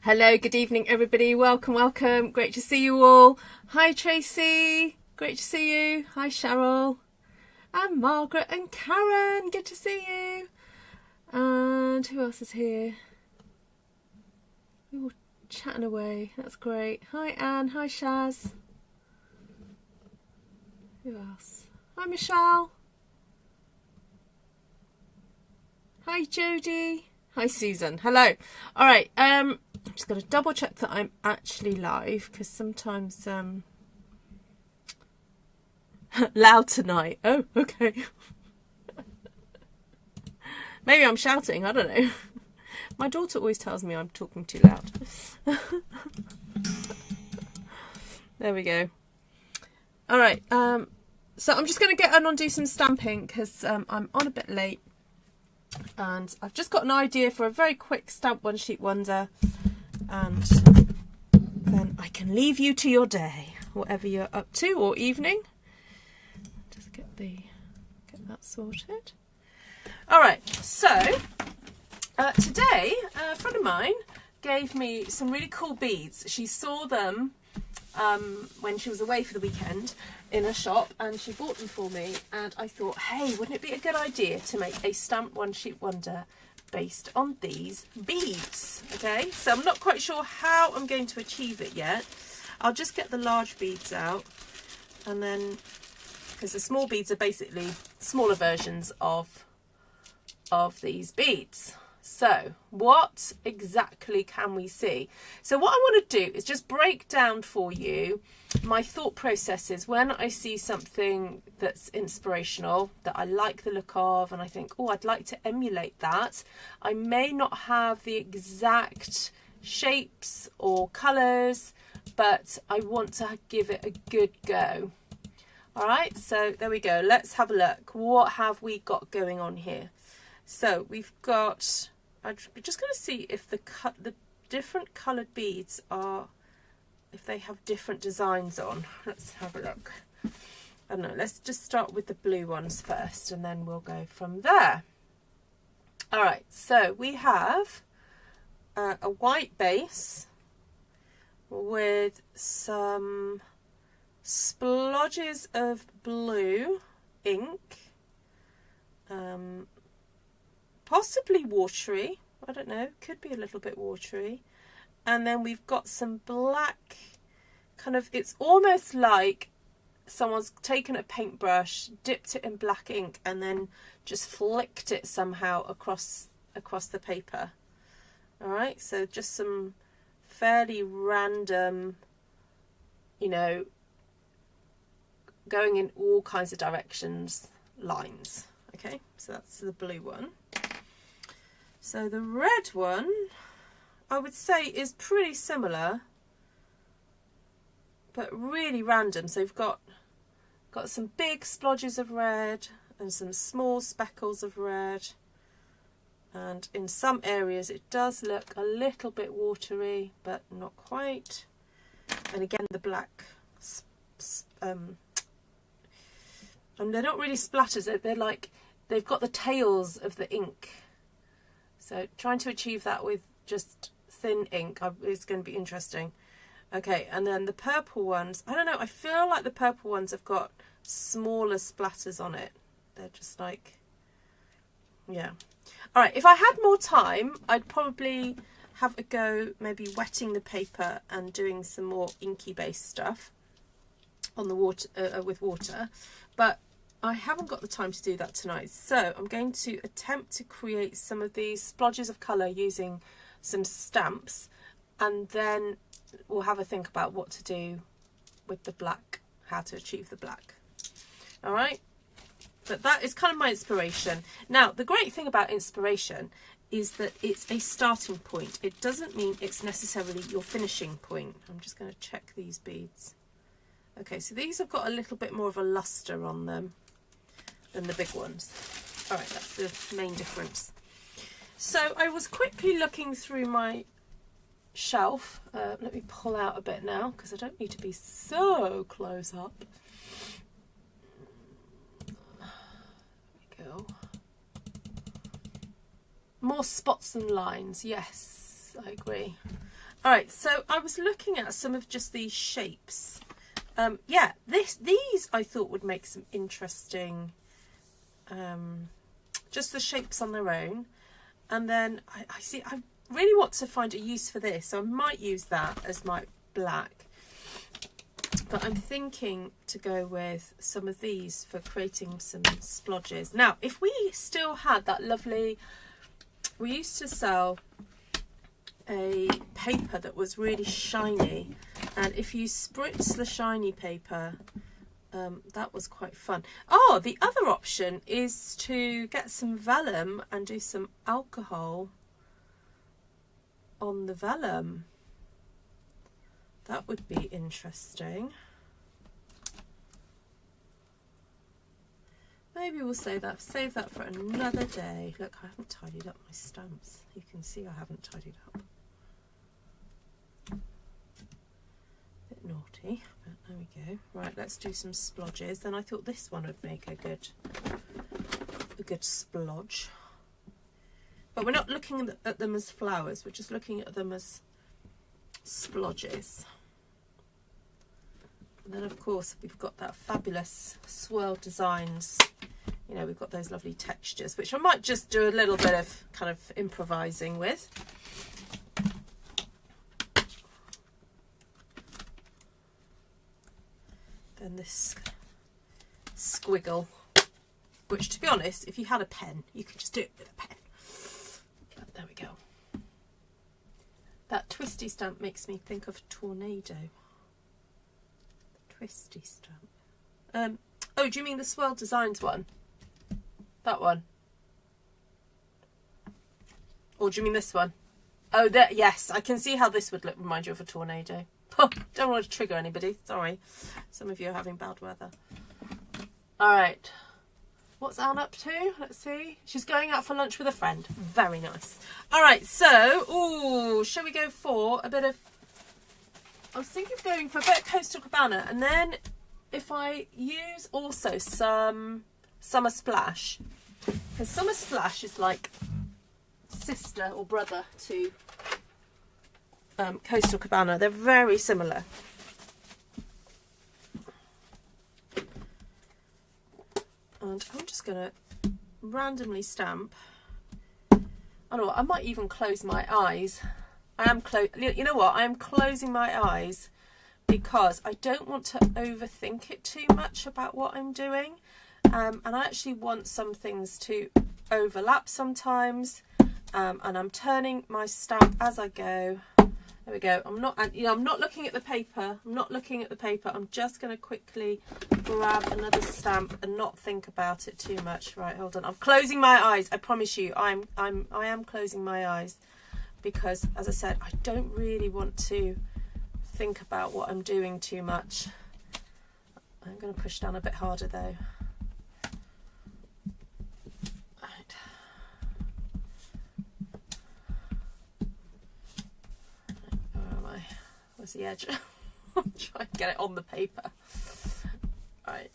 Hello, good evening everybody. Welcome, welcome. Great to see you all. Hi Tracy, great to see you. Hi Cheryl. And Margaret and Karen, good to see you. And who else is here? We're all chatting away, that's great. Hi Anne, hi Shaz. Who else? Hi Michelle. Hi Jodie. Hi Susan. Hello. All right. I'm just going to double check that I'm actually live because sometimes loud tonight. Oh, okay. Maybe I'm shouting. I don't know. My daughter always tells me I'm talking too loud. There we go. All right. So I'm just going to get on and do some stamping because I'm on a bit late. And I've just got an idea for a very quick stamp one sheet wonder, and then I can leave you to your day, whatever you're up to, or evening. Just get that sorted. All right, so today a friend of mine gave me some really cool beads. She saw them when she was away for the weekend in a shop, and she bought them for me, and I thought, hey, wouldn't it be a good idea to make a stamp one sheet wonder based on these beads? Okay, so I'm not quite sure how I'm going to achieve it yet. I'll just get the large beads out, and then because the small beads are basically smaller versions of these beads. So what exactly can we see? So what I want to do is just break down for you my thought processes when I see something that's inspirational, that I like the look of, and I think, oh, I'd like to emulate that. I may not have the exact shapes or colours, but I want to give it a good go. All right, so there we go. Let's have a look. What have we got going on here? So we've got, I'm just going to see if the different coloured beads are, if they have different designs on. Let's have a look. I don't know, let's just start with the blue ones first and then we'll go from there. All right, so we have a white base with some splodges of blue ink, possibly watery, I don't know, could be a little bit watery. And then we've got some black, kind of, it's almost like someone's taken a paintbrush, dipped it in black ink, and then just flicked it somehow across the paper. All right, so just some fairly random, you know, going in all kinds of directions lines. Okay, so that's the blue one. So the red one, I would say, is pretty similar, but really random. So we've got some big splodges of red and some small speckles of red, and in some areas it does look a little bit watery, but not quite. And again, the black, and they're not really splatters. They're like, they've got the tails of the ink. So trying to achieve that with just thin ink is going to be interesting. Okay, and then the purple ones, I don't know, I feel like the purple ones have got smaller splatters on it. They're just like, yeah. All right, if I had more time, I'd probably have a go maybe wetting the paper and doing some more inky based stuff on the water with water, but I haven't got the time to do that tonight. So I'm going to attempt to create some of these splodges of colour using some stamps, and then we'll have a think about what to do with the black, how to achieve the black. All right, but that is kind of my inspiration. Now, the great thing about inspiration is that it's a starting point. It doesn't mean it's necessarily your finishing point. I'm just going to check these beads. Okay, so these have got a little bit more of a luster on them than the big ones. All right, that's the main difference. So I was quickly looking through my shelf. Let me pull out a bit now because I don't need to be so close up. There we go. More spots than lines, yes, I agree. All right, so I was looking at some of just these shapes. Yeah, these I thought would make some interesting, just the shapes on their own. And then I really want to find a use for this, so I might use that as my black. But I'm thinking to go with some of these for creating some splodges. Now, if we still had that lovely, we used to sell a paper that was really shiny, and if you spritz the shiny paper, that was quite fun. Oh, the other option is to get some vellum and do some alcohol on the vellum. That would be interesting. Maybe we'll save that for another day. Look, I haven't tidied up my stamps. You can see I haven't tidied up. Bit naughty, but there we go. Right, let's do some splodges. Then I thought this one would make a good splodge. But we're not looking at them as flowers. We're just looking at them as splodges. And then, of course, we've got that fabulous swirl designs. You know, we've got those lovely textures, which I might just do a little bit of kind of improvising with. Then this squiggle, which, to be honest, if you had a pen, you could just do it with a pen. But there we go. That twisty stamp makes me think of a tornado. Twisty stamp. Oh, do you mean the Swirl Designs one? That one? Or do you mean this one? Oh, that, yes, I can see how this would remind you of a tornado. Don't want to trigger anybody, sorry. Some of you are having bad weather. All right. What's Anne up to? Let's see. She's going out for lunch with a friend. Very nice. All right, so, ooh, shall we go for a bit of... I was thinking of going for a bit of Coastal Cabana, and then if I use also some Summer Splash, because Summer Splash is like sister or brother to Coastal Cabana. They're very similar. And I'm just going to randomly stamp. I don't know, I might even close my eyes. You know what? I am closing my eyes because I don't want to overthink it too much about what I'm doing. And I actually want some things to overlap sometimes. And I'm turning my stamp as I go. There we go. I'm not looking at the paper. I'm just going to quickly grab another stamp and not think about it too much. Right, hold on. I'm closing my eyes. I promise you, I am closing my eyes. Because, as I said, I don't really want to think about what I'm doing too much. I'm going to push down a bit harder, though. Right. Where am I? Where's the edge? I'll try and get it on the paper. Right,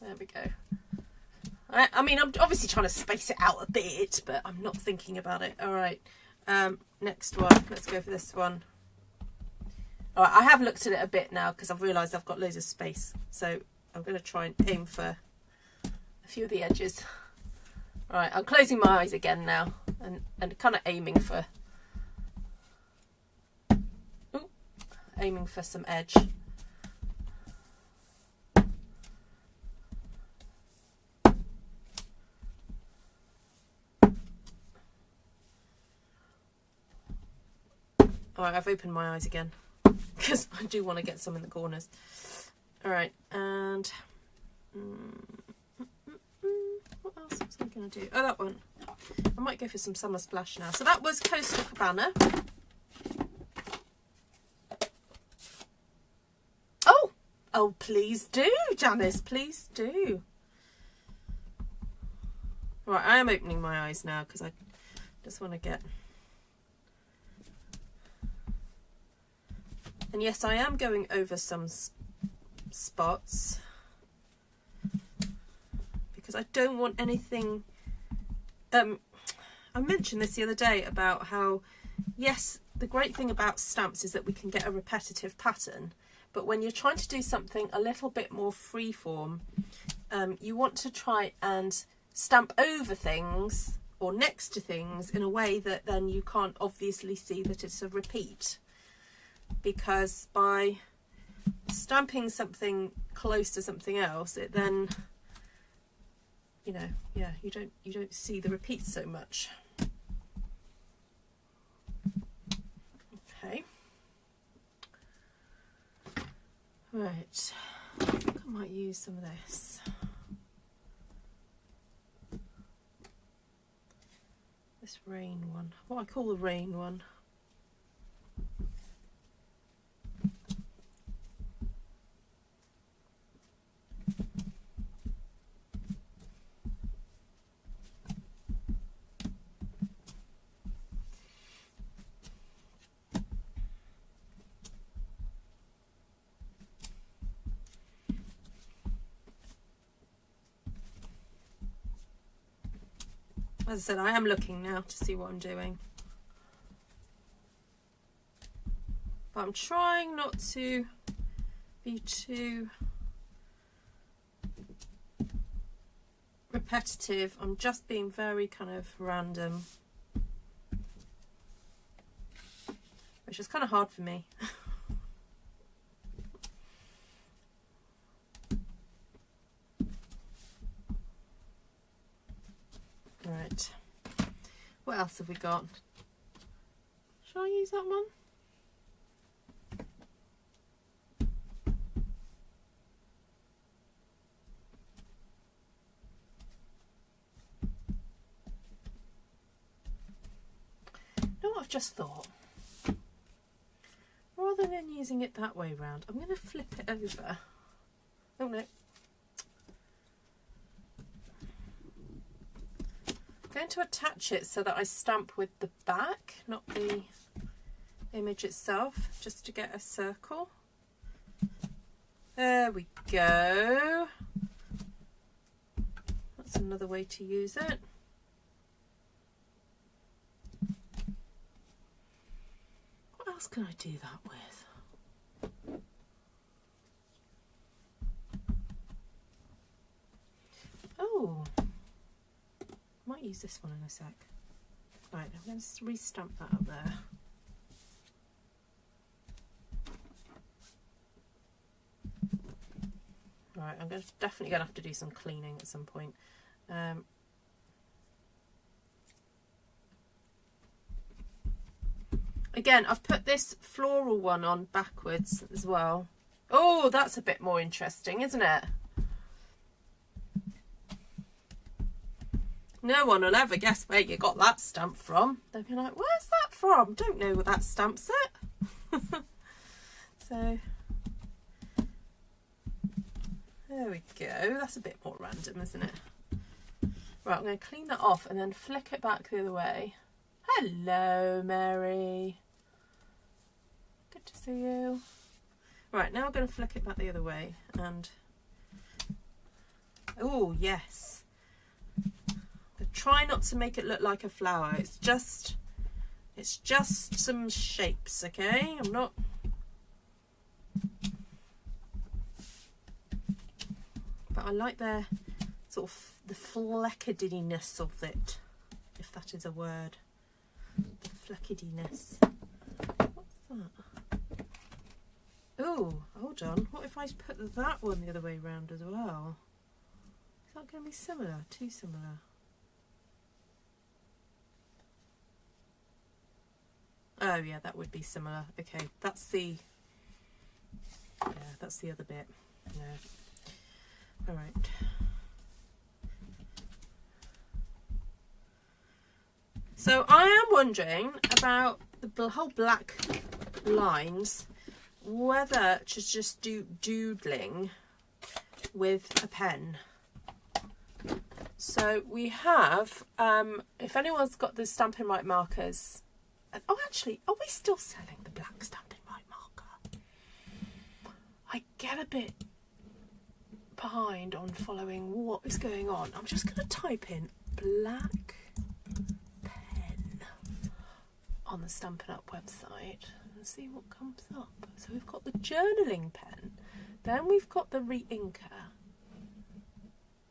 there we go. I mean, I'm obviously trying to space it out a bit, but I'm not thinking about it. All right. Next one, let's go for this one. All right, I have looked at it a bit now because I've realised I've got loads of space, so I'm going to try and aim for a few of the edges. All right, I'm closing my eyes again now and kind of aiming for some edge. All right, I've opened my eyes again because I do want to get some in the corners. All right, and what else was I going to do? Oh, that one. I might go for some Summer Splash now. So that was Coastal Cabana. Oh, please do, Janice, please do. Right, I am opening my eyes now because I just want to get... And yes, I am going over some spots because I don't want anything... I mentioned this the other day about how, yes, the great thing about stamps is that we can get a repetitive pattern, but when you're trying to do something a little bit more freeform, you want to try and stamp over things or next to things in a way that then you can't obviously see that it's a repeat, because by stamping something close to something else, it then, you know, yeah, you don't see the repeats so much. Okay, right, I think I might use some of this. This rain one, what I call the rain one. As I said, I am looking now to see what I'm doing, but I'm trying not to be too repetitive. I'm just being very kind of random, which is kind of hard for me. Right, what else have we got? Shall I use that one? You know what I've just thought? Rather than using it that way round, I'm going to flip it over. Oh no. Going to attach it so that I stamp with the back, not the image itself, just to get a circle. There we go. That's another way to use it. What else can I do that with? Oh, might use this one in a sec. Right, I'm going to re-stamp that up there. Right, I'm definitely going to have to do some cleaning at some point. Again, I've put this floral one on backwards as well. Oh, that's a bit more interesting, isn't it? No one will ever guess where you got that stamp from. They'll be like, where's that from? Don't know what that stamp set. So, there we go. That's a bit more random, isn't it? Right, I'm going to clean that off and then flick it back the other way. Hello, Mary. Good to see you. Right, now I'm going to flick it back the other way and... oh, yes. Try not to make it look like a flower. It's just some shapes, okay? I'm not... but I like their sort of the fleckidiness of it, if that is a word. The fleckidiness. What's that? Oh, hold on. What if I put that one the other way around as well? Is that going to be similar? Too similar? Oh yeah, that would be similar. Okay, that's the... yeah, that's the other bit. No. All right. So I am wondering about the whole black lines, whether to just do doodling with a pen. So we have, if anyone's got the Stampin' Right markers, oh actually, are we still selling the black Stampin' Right marker? I get a bit behind on following what is going on. I'm just going to type in black pen on the Stampin' Up website and see what comes up. So we've got the journaling pen, then we've got the re-inker,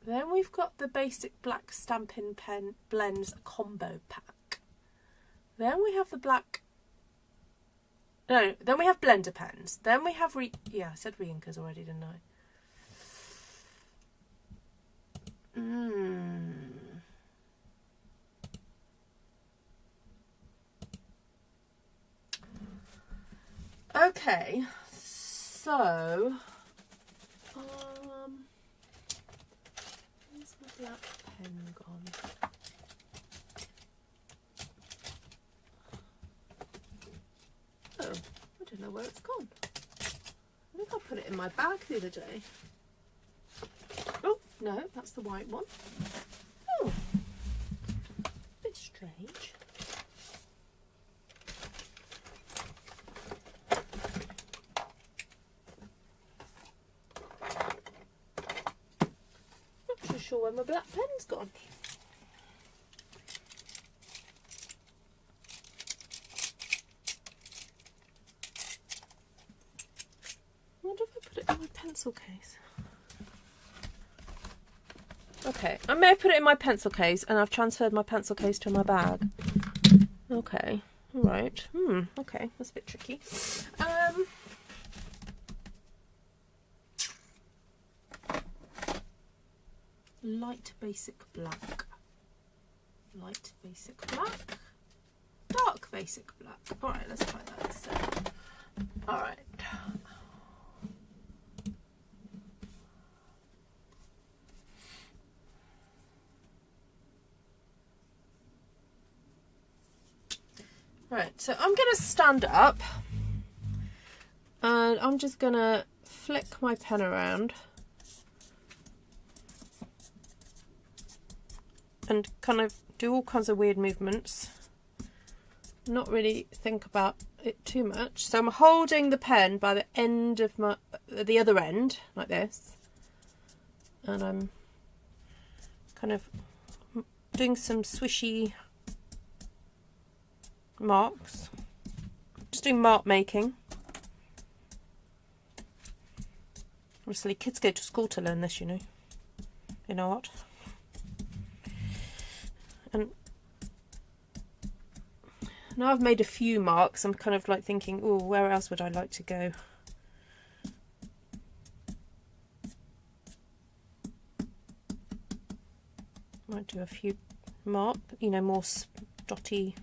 then we've got the basic black Stampin' Pen Blends combo pack, then we have the black, no, then we have blender pens, then we have yeah, I said re-inkers already, didn't I? Okay, so where's my black pen gone? Oh, I don't know where it's gone. I think I put it in my bag the other day. Oh, no, that's the white one. Oh, a bit strange. Not too sure where my black pen's gone. I wonder if I put it in my pencil case. Okay, I may have put it in my pencil case and I've transferred my pencil case to my bag. Okay, alright. Okay, that's a bit tricky. Light basic black. Light basic black. Dark basic black. Alright, let's try that instead. Alright. Right, so I'm going to stand up and I'm just going to flick my pen around and kind of do all kinds of weird movements, not really think about it too much. So I'm holding the pen by the end of the other end, like this, and I'm kind of doing some swishy marks, just doing mark making. Obviously kids go to school to learn this, you know, in art. And now I've made a few marks, I'm kind of like thinking, oh, where else would I like to go? Might do a few mark, you know, more dotty.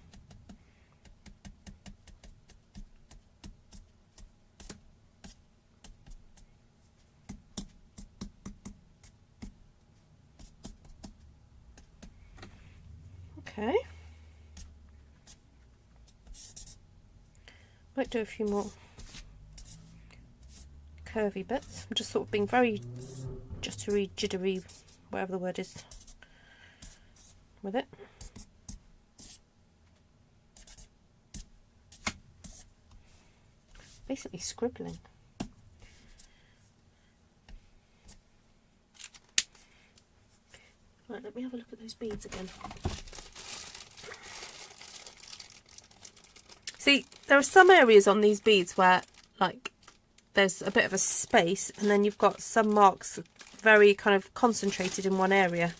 Okay. Might do a few more curvy bits. I'm just sort of being very jittery, jittery, whatever the word is, with it. Basically scribbling. Right, let me have a look at those beads again. See, there are some areas on these beads where, like, there's a bit of a space, and then you've got some marks very kind of concentrated in one area.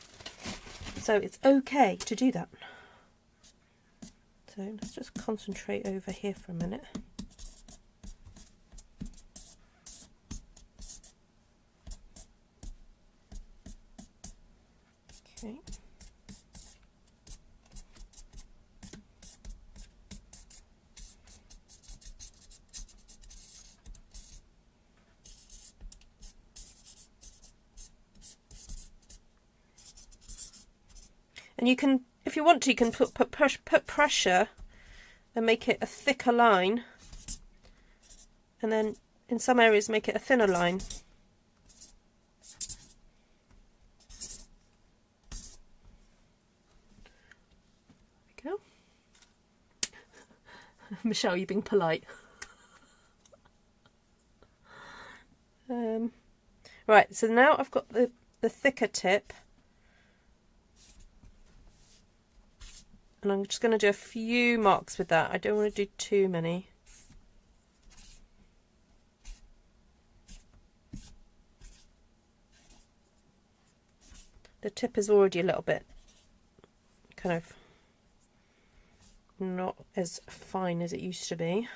So it's okay to do that. So let's just concentrate over here for a minute. Okay. And you can, if you want to, you can put pressure and make it a thicker line, and then in some areas make it a thinner line. There we go. Michelle, you're being polite. Right, so now I've got the thicker tip. And I'm just going to do a few marks with that. I don't want to do too many. The tip is already a little bit kind of not as fine as it used to be.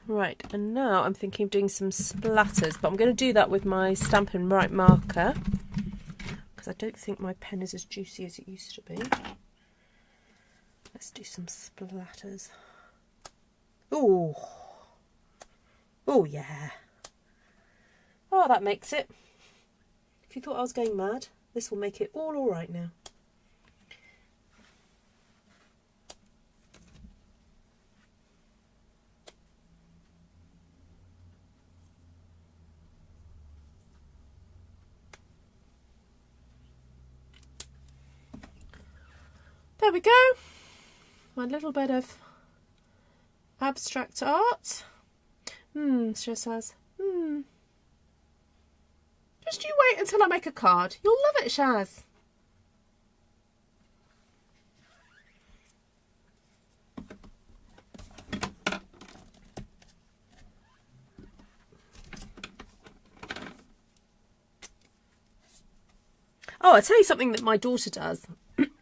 Right, and now I'm thinking of doing some splatters, but I'm going to do that with my Stampin' Right marker because I don't think my pen is as juicy as it used to be. Let's do some splatters. Oh, oh yeah. Oh, that makes it. If you thought I was going mad, this will make it all right now. There we go. My little bit of abstract art. She says, just you wait until I make a card. You'll love it, Shaz. Oh, I'll tell you something that my daughter does.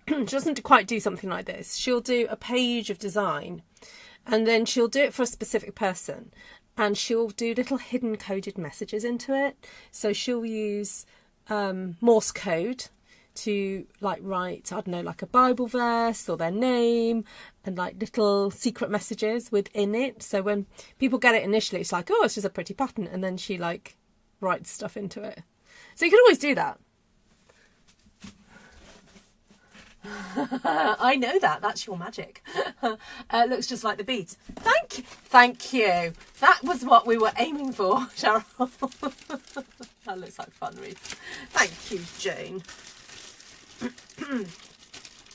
She doesn't quite do something like this. She'll do a page of design and then she'll do it for a specific person and she'll do little hidden coded messages into it. So she'll use Morse code to like write, I don't know, like a Bible verse or their name and like little secret messages within it. So when people get it initially, it's like, oh, it's just a pretty pattern. And then she like writes stuff into it. So you can always do that. I know that. That's your magic. Looks just like the beads. Thank you. That was what we were aiming for, Cheryl. That looks like fun, Ruth. Thank you, Jane.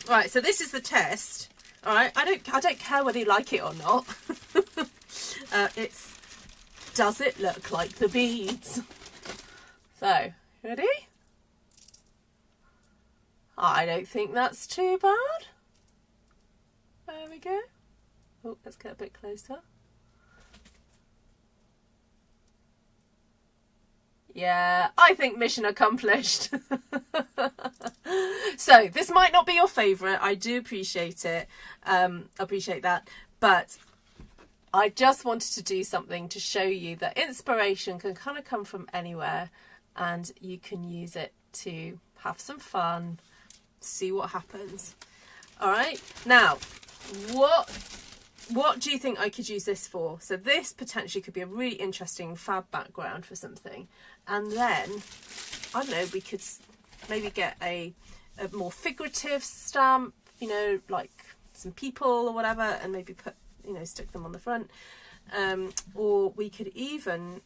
Right, so this is the test. All right, I don't care whether you like it or not. Does it look like the beads? So, ready? I don't think that's too bad. There we go. Oh, let's get a bit closer. Yeah, I think mission accomplished. So this might not be your favourite. I do appreciate it. Appreciate that. But I just wanted to do something to show you that inspiration can kind of come from anywhere and you can use it to have some fun. See what happens. All right, now what do you think I could use this for? So this potentially could be a really interesting fab background for something, and then I don't know, we could maybe get a more figurative stamp, you know, like some people or whatever, and maybe put, you know, stick them on the front. Or we could even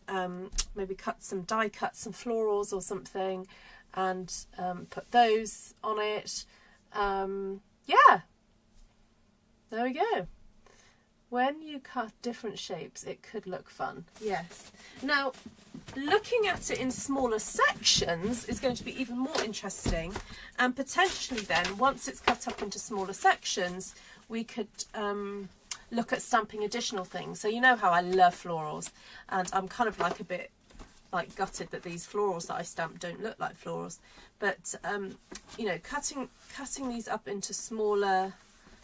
maybe die cut some florals or something and put those on it. Yeah, there we go. When you cut different shapes, it could look fun. Yes. Now, looking at it in smaller sections is going to be even more interesting. And potentially then, once it's cut up into smaller sections, we could look at stamping additional things. So you know how I love florals, and I'm kind of like a bit like gutted that these florals that I stamp don't look like florals. But you know, cutting these up into smaller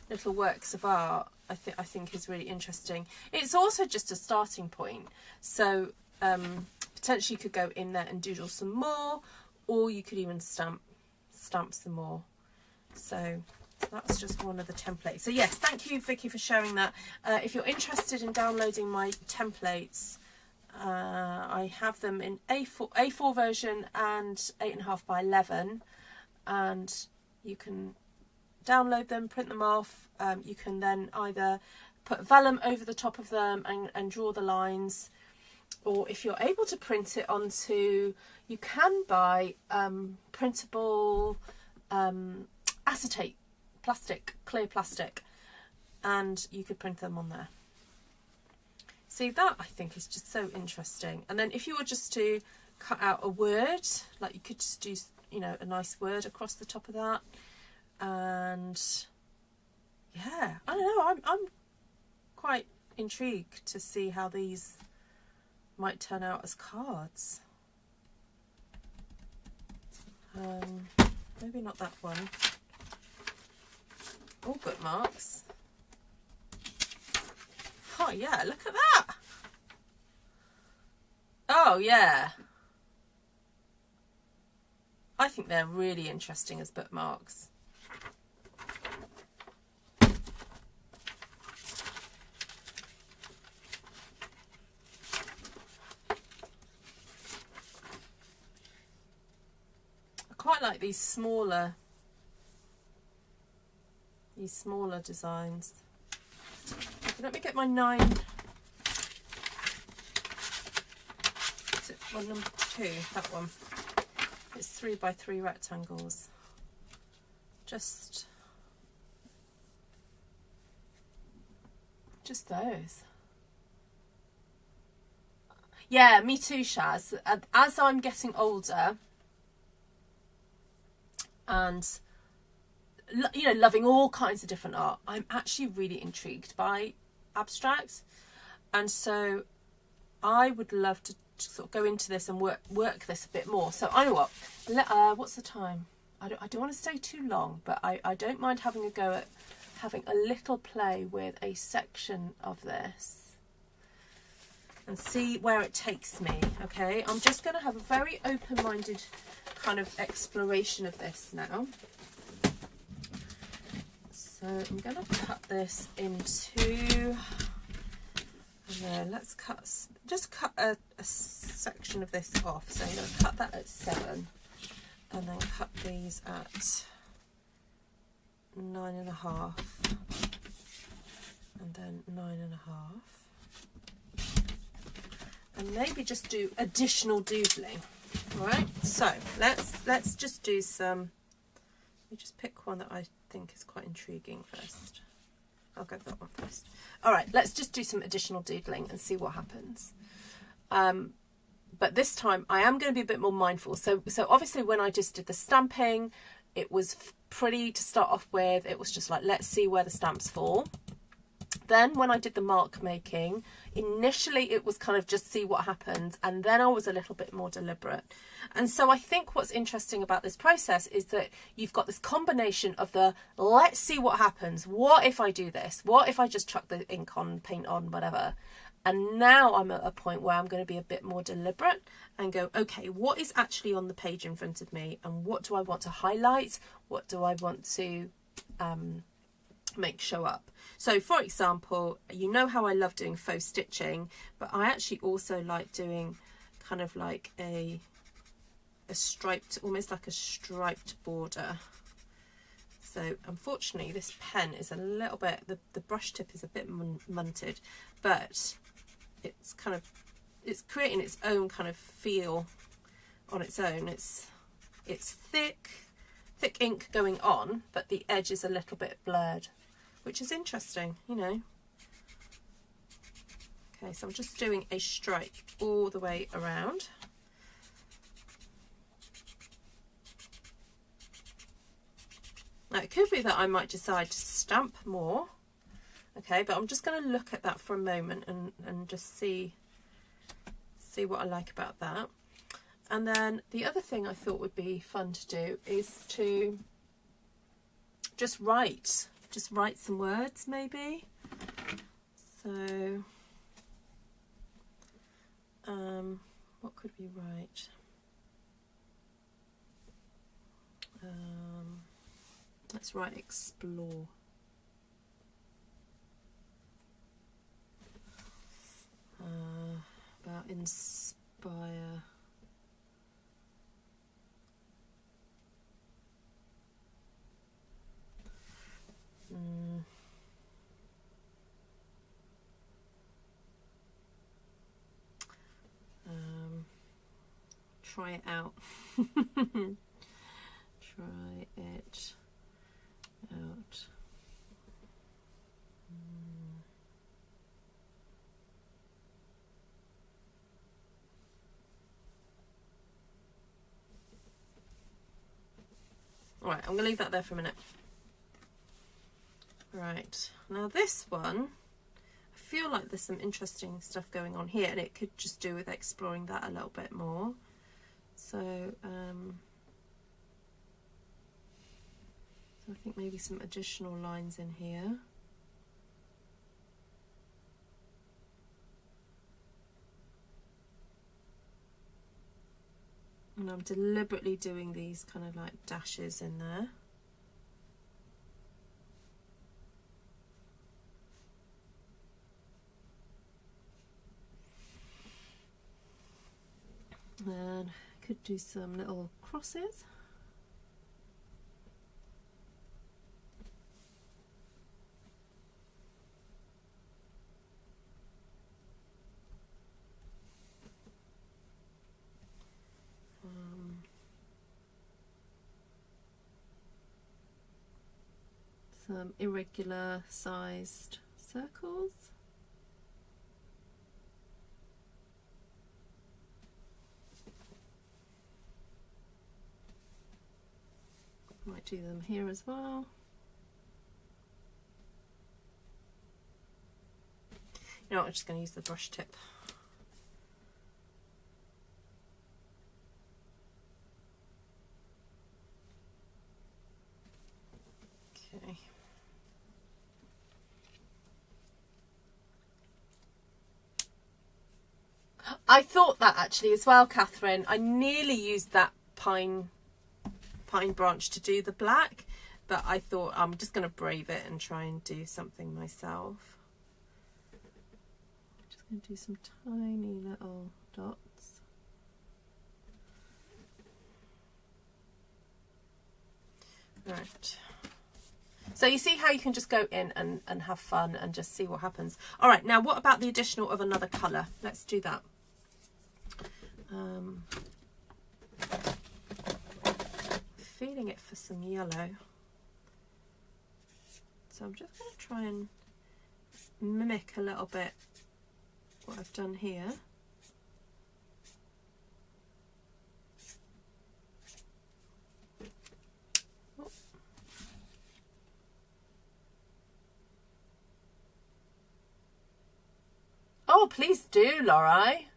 little works of art, I think is really interesting. It's also just a starting point. So potentially you could go in there and doodle some more, or you could even stamp some more. So that's just one of the templates. So yes, thank you, Vicky, for sharing that. If you're interested in downloading my templates, I have them in A4 version and 8.5 by 11, and you can download them, print them off. You can then either put vellum over the top of them and draw the lines, or if you're able to print it onto, you can buy printable acetate plastic, clear plastic, and you could print them on there. See, that I think is just so interesting. And then if you were just to cut out a word, like you could just do, you know, a nice word across the top of that. And yeah, I don't know, I'm quite intrigued to see how these might turn out as cards. Maybe not that one. Oh, bookmarks. Oh yeah, look at that. Oh yeah. I think they're really interesting as bookmarks. I quite like these smaller designs. Okay, let me get my 9. Is it one number 2? That one. It's 3 by 3 rectangles. Just those. Yeah, me too, Shaz. As I'm getting older and, you know, loving all kinds of different art, I'm actually really intrigued by abstract, and so I would love to sort of go into this and work this a bit more. So I know what. What's the time? I don't want to stay too long, but I don't mind having a go at having a little play with a section of this and see where it takes me. Okay, I'm just going to have a very open-minded kind of exploration of this now. So I'm going to cut this into, let's just cut a section of this off. So I'm going to cut that at 7 and then cut these at 9.5 and then 9.5, and maybe just do additional doodling. All right, so let's just do some. Let me just pick one that I think is quite intriguing first. I'll go for that one first. All right, let's just do some additional doodling and see what happens. But this time I am going to be a bit more mindful. So obviously when I just did the stamping, it was pretty to start off with. It was just like, let's see where the stamps fall. Then when I did the mark making, initially it was kind of just see what happens, and then I was a little bit more deliberate. And so I think what's interesting about this process is that you've got this combination of the let's see what happens, what if I do this, what if I just chuck the ink on, paint on, whatever. And now I'm at a point where I'm going to be a bit more deliberate and go, okay, what is actually on the page in front of me, and what do I want to highlight, what do I want to make show up. So for example, you know how I love doing faux stitching, but I actually also like doing kind of like a striped, almost like a striped border. So unfortunately this pen is a little bit, the brush tip is a bit munted, but it's kind of, it's creating its own kind of feel on its own. It's thick ink going on, but the edge is a little bit blurred, which is interesting, you know. Okay, so I'm just doing a stripe all the way around. Now it could be that I might decide to stamp more, okay, but I'm just going to look at that for a moment and just see what I like about that. And then the other thing I thought would be fun to do is to just write some words maybe. So what could we write? Let's write explore. About inspire. Try it out. Try it out. All right, I'm going to leave that there for a minute. Right, now this one, I feel like there's some interesting stuff going on here, and it could just do with exploring that a little bit more. So, I think maybe some additional lines in here. And I'm deliberately doing these kind of like dashes in there. And I could do some little crosses. Some irregular sized circles. Might do them here as well. You know what, I'm just going to use the brush tip. Okay. I thought that actually as well, Catherine. I nearly used that pine branch to do the black, but I thought I'm just going to brave it and try and do something myself. Just going to do some tiny little dots. Right. So you see how you can just go in and have fun and just see what happens. All right, now what about the additional of another colour? Let's do that. Feeling it for some yellow. So I'm just going to try and mimic a little bit what I've done here. Oh, please do, Laurie.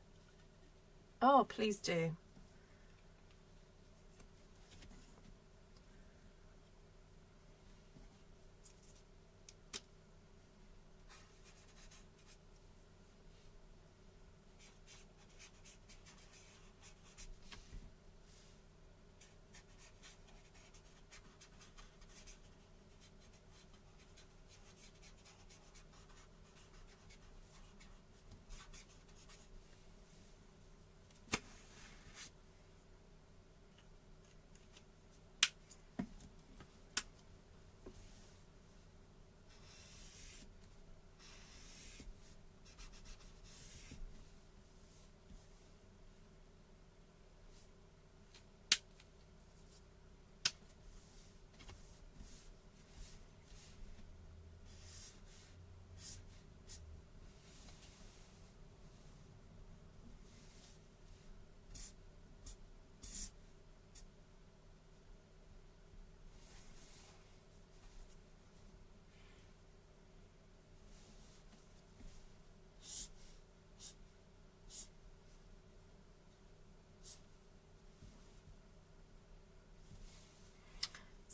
Oh, please do.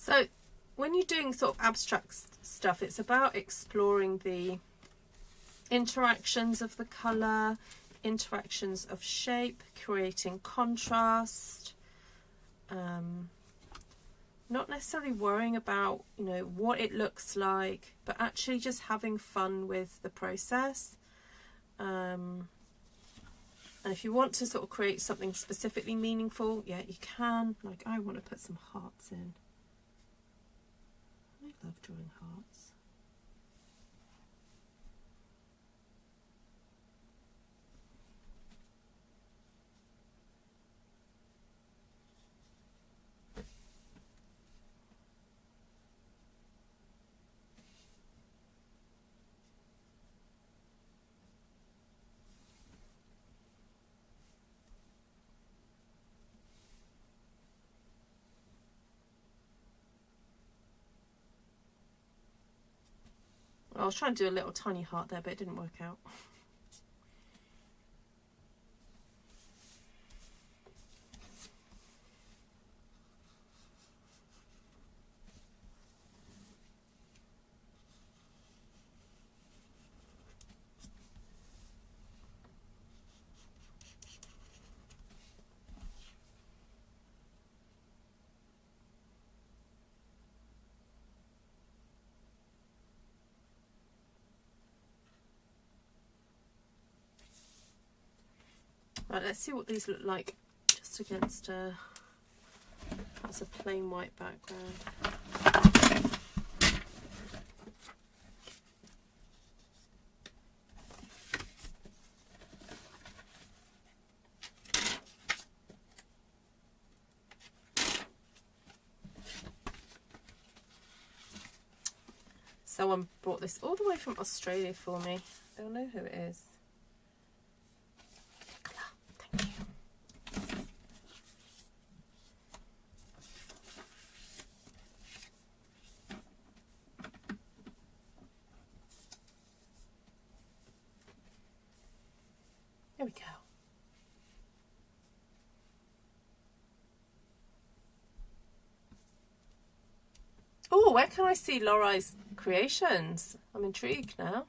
So when you're doing sort of abstract stuff, it's about exploring the interactions of the colour, interactions of shape, creating contrast, not necessarily worrying about, you know, what it looks like, but actually just having fun with the process. And if you want to sort of create something specifically meaningful, yeah, you can. Like, I want to put some hearts in. I love drawing hearts. was trying to do a little tiny heart there, but it didn't work out. Right, let's see what these look like just against that's a plain white background. Someone brought this all the way from Australia for me. They'll know who it is. There we go. Oh, where can I see Laurie's creations? I'm intrigued now.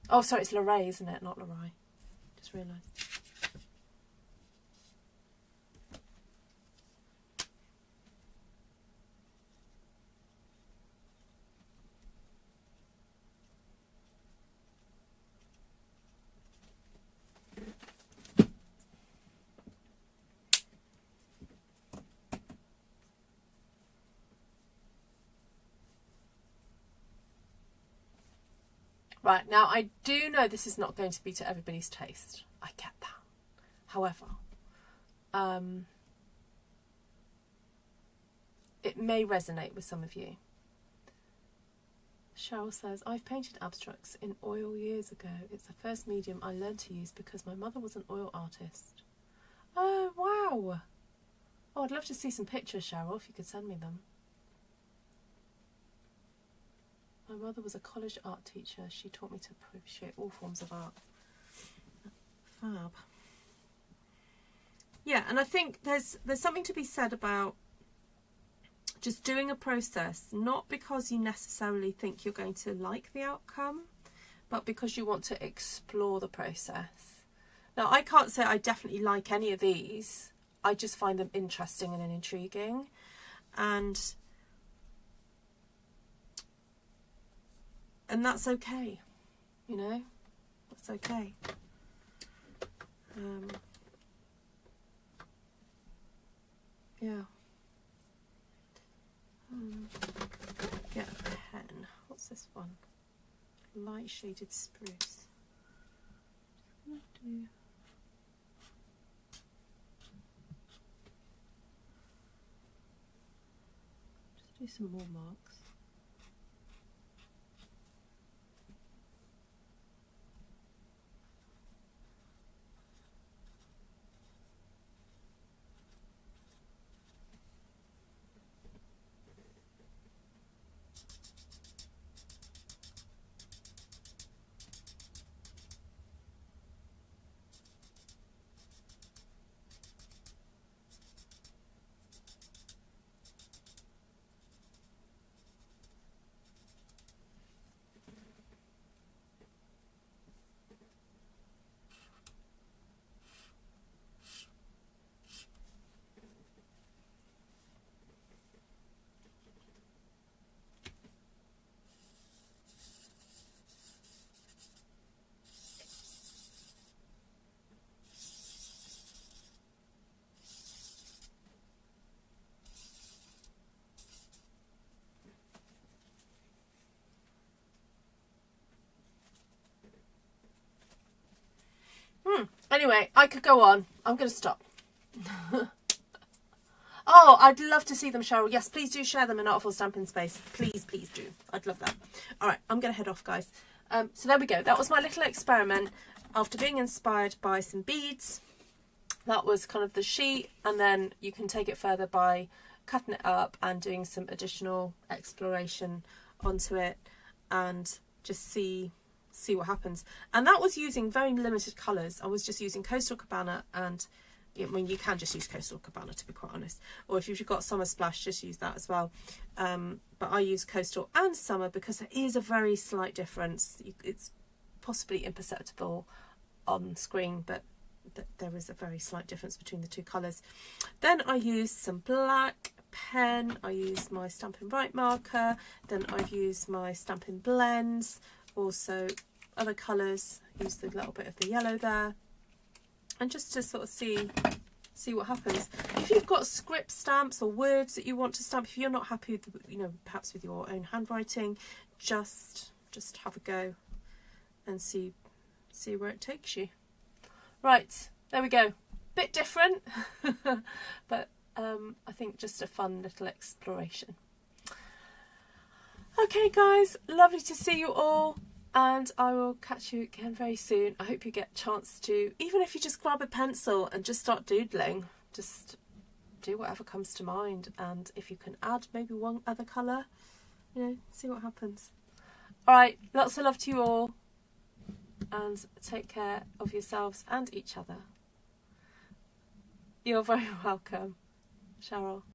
Oh, sorry, it's Lorraine, isn't it? Not Lorraine. Just realised. Right, now I do know this is not going to be to everybody's taste. I get that. However, it may resonate with some of you. Cheryl says, I've painted abstracts in oil years ago. It's the first medium I learned to use because my mother was an oil artist. Oh, wow. Oh, I'd love to see some pictures, Cheryl, if you could send me them. My mother was a college art teacher. She taught me to appreciate all forms of art. Fab. Yeah, and I think there's something to be said about just doing a process, not because you necessarily think you're going to like the outcome, but because you want to explore the process. Now, I can't say I definitely like any of these. I just find them interesting and intriguing. And that's okay, you know, that's okay. Yeah. Get a pen. What's this one? Light shaded spruce. Just do some more marks. Anyway, I could go on. I'm going to stop. Oh, I'd love to see them, Cheryl. Yes, please do share them in Artful Stampin' Space. Please, please do. I'd love that. All right, I'm going to head off, guys. So there we go. That was my little experiment after being inspired by some beads that was kind of the sheet, and then you can take it further by cutting it up and doing some additional exploration onto it and just see what happens. And that was using very limited colours. I was just using Coastal Cabana, and I mean, you can just use Coastal Cabana, to be quite honest, or if you've got Summer Splash, just use that as well. But I use Coastal and Summer because there is a very slight difference. It's possibly imperceptible on screen, but there is a very slight difference between the two colours. Then I used some black pen, I used my Stampin' Right marker, then I've used my Stampin' Blends, also other colours, used a little bit of the yellow there, and just to sort of see what happens. If you've got script stamps or words that you want to stamp, if you're not happy with, you know, perhaps with your own handwriting, just have a go and see where it takes you. Right, there we go. Bit different, but I think just a fun little exploration. Okay guys, lovely to see you all, and I will catch you again very soon. I hope you get a chance to, even if you just grab a pencil and just start doodling, just do whatever comes to mind, and if you can add maybe one other colour, you know, see what happens. Alright, lots of love to you all, and take care of yourselves and each other. You're very welcome. Cheryl.